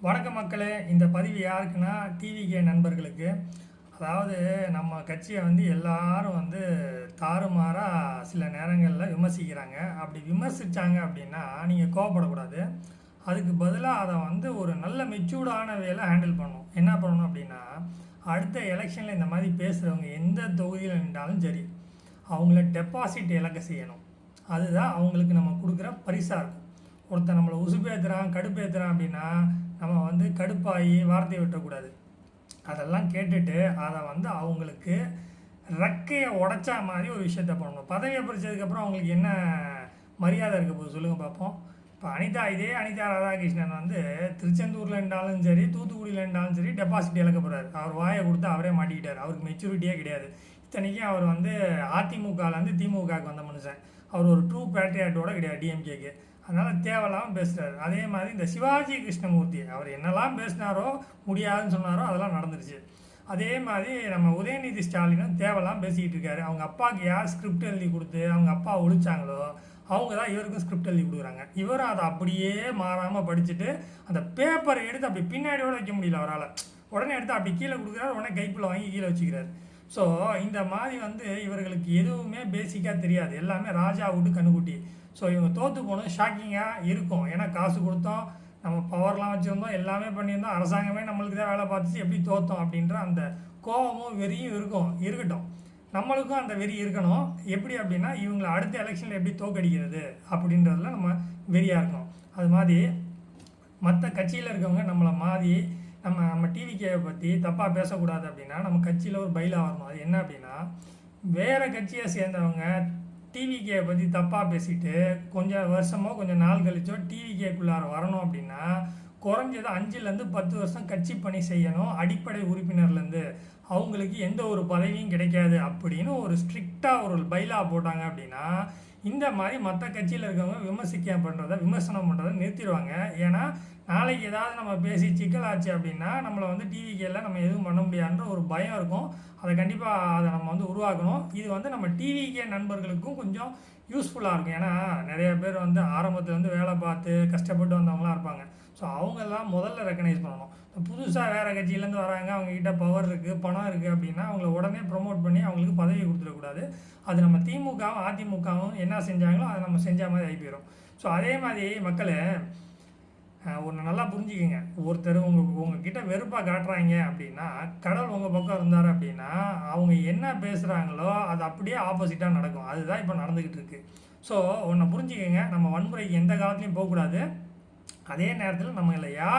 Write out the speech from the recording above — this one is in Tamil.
வணக்க மக்களே, இந்த பதிவு யாருக்குன்னா டிவிகே நண்பர்களுக்கு. அதாவது நம்ம கட்சியை எல்லாரும் தாறுமாறாக சில நேரங்களில் விமர்சிக்கிறாங்க. அப்படி விமர்சித்தாங்க அப்படின்னா நீங்கள் கோவப்படக்கூடாது. அதுக்கு பதிலாக அதை ஒரு நல்ல மெச்சூர்டான வேலை ஹேண்டில் பண்ணணும். என்ன பண்ணணும் அப்படின்னா, அடுத்த எலெக்ஷனில் இந்த மாதிரி பேசுகிறவங்க எந்த தொகுதியில் நின்றாலும் சரி, அவங்கள டெபாசிட் இழக்க செய்யணும். அதுதான் அவங்களுக்கு நம்ம கொடுக்குற பரிசாக இருக்கும். ஒருத்தன் நம்மளை உசுப்பேற்றுறான், கடுப்பேற்றுறான் அப்படின்னா நம்ம கடுப்பாகி வார்த்தையை விட்டுறக்கூடாது. அதெல்லாம் கேட்டுட்டு அதை அவங்களுக்கு ரெக்கையை உடைச்சா மாதிரி ஒரு விஷயத்த பண்ணணும். பதவியை பறிச்சதுக்கப்புறம் அவங்களுக்கு என்ன மரியாதை இருக்க போகுது சொல்லுங்கள் பார்ப்போம். இப்போ அனிதா ராதாகிருஷ்ணன் திருச்செந்தூரில் இருந்தாலும் சரி, தூத்துக்குடியில் இருந்தாலும் சரி டெபாசிட் இழக்க போகிறார். அவர் வாயை கொடுத்து அவரே மாட்டிக்கிட்டார். அவருக்கு மெச்சூரிட்டியே கிடையாது. இத்தனைக்கும் அவர் அதிமுகலேருந்து திமுகவுக்கு வந்த மனுஷன். அவர் ஒரு ட்ரூ பேட்ரியாட்டோட கிடையாது டிஎம்கேக்கு. அதனால் தேவையில்லாமல் பேசுகிறார். அதே மாதிரி இந்த சிவாஜி கிருஷ்ணமூர்த்தி அவர் என்னெல்லாம் பேசினாரோ, முடியாதுன்னு சொன்னாரோ அதெல்லாம் நடந்துருச்சு. அதே மாதிரி நம்ம உதயநிதி ஸ்டாலினும் தேவையெல்லாம் பேசிக்கிட்டு இருக்காரு. அவங்க அப்பாவுக்கு யார் ஸ்கிரிப்ட் எழுதி கொடுத்து அவங்க அப்பா ஒழிச்சாங்களோ அவங்க தான் இவருக்கும் ஸ்கிரிப்ட் எழுதி கொடுக்குறாங்க. இவரும் அதை அப்படியே மாறாமல் படிச்சுட்டு அந்த பேப்பரை எடுத்து அப்படி பின்னாடியோடு வைக்க முடியல அவரால். உடனே எடுத்து அப்படி கீழே கொடுக்குறாரு, உடனே கைப்பில் வாங்கி கீழே வச்சுக்கிறாரு. ஸோ இந்த மாதிரி இவர்களுக்கு எதுவுமே பேசிக்காக தெரியாது. எல்லாமே ராஜா விட்டு கண்ணுக்குட்டி. ஸோ இவங்க தோற்று போனது ஷாக்கிங்காக இருக்கும். ஏன்னா காசு கொடுத்தோம், நம்ம பவர்லாம் வச்சுருந்தோம், எல்லாமே பண்ணியிருந்தோம், அரசாங்கமே நம்மளுக்கு தான் வேலை பார்த்துச்சு, எப்படி தோற்றோம் அப்படின்ற அந்த கோபமும் வெறியும் இருக்கட்டும். நம்மளுக்கும் அந்த வெறி இருக்கணும். எப்படி அப்படின்னா இவங்களை அடுத்த எலெக்ஷனில் எப்படி தோக்கடிக்கிறது அப்படின்றதுல நம்ம வெறியாக இருக்கணும். அது மாதிரி மற்ற கட்சியில் இருக்கவங்க நம்மளை மாதிரி நம்ம டிவிகேவை பற்றி தப்பாக பேசக்கூடாது அப்படின்னா நம்ம கட்சியில் ஒரு பைலா வரணும். அது என்ன அப்படின்னா, வேறு கட்சியை சேர்ந்தவங்க டிவிகேயை பற்றி தப்பாக பேசிட்டு கொஞ்சம் வருஷமோ கொஞ்சம் நாள் கழிச்சோ டிவிகேக்குள்ளார வரணும் அப்படின்னா குறைஞ்சது 5லேருந்து 10 வருஷம் கட்சி பணி செய்யணும். அடிப்படை உறுப்பினர்லேருந்து அவங்களுக்கு எந்த ஒரு பதவியும் கிடைக்காது அப்படின்னு ஒரு ஸ்ட்ரிக்டாக ஒரு பைலா போட்டாங்க அப்படின்னா இந்த மாதிரி மற்ற கட்சியில் இருக்கவங்க விமர்சனம் பண்ணுறதை நிறுத்திடுவாங்க. ஏன்னா நாளைக்கு ஏதாவது நம்ம பேசி சிக்கலாச்சு அப்படின்னா நம்மளை டிவிகேல நம்ம எதுவும் பண்ண முடியாதுன்ற ஒரு பயம் இருக்கும். அதை கண்டிப்பாக அதை நம்ம உருவாக்கணும். இது நம்ம டிவிகே நண்பர்களுக்கும் கொஞ்சம் யூஸ்ஃபுல்லாக இருக்கும். ஏன்னா நிறைய பேர் ஆரம்பத்தில் வேலை பார்த்து கஷ்டப்பட்டு வந்தவங்களாம் இருப்பாங்க. ஸோ அவங்கெல்லாம் முதல்ல ரெக்கனைஸ் பண்ணணும். புதுசாக வேறு கட்சியிலேருந்து வராங்க, அவங்கக்கிட்ட பவர் இருக்குது, பணம் இருக்குது அப்படின்னா அவங்கள உடனே ப்ரொமோட் பண்ணி அவங்களுக்கு பதவி கொடுத்துடக்கூடாது. அது நம்ம திமுகவும் அதிமுகவும் என்ன செஞ்சாங்களோ அதை நம்ம செஞ்ச மாதிரி ஆகி போயிடும். ஸோ அதே மாதிரி மக்களே ஒன்று நல்லா புரிஞ்சுக்கோங்க. ஒருத்தர் உங்ககிட்ட வெறுப்பாக காட்டுறாங்க அப்படின்னா கடவுள் உங்கள் பக்கம் இருந்தார் அப்படின்னா அவங்க என்ன பேசுகிறாங்களோ அது அப்படியே ஆப்போசிட்டாக நடக்கும். அதுதான் இப்போ நடந்துக்கிட்டு இருக்குது. ஸோ ஒன்று புரிஞ்சுக்கோங்க, நம்ம வன்முறைக்கு எந்த காலத்துலையும் போகக்கூடாது. அதே நேரத்தில் நம்ம இல்லை யார்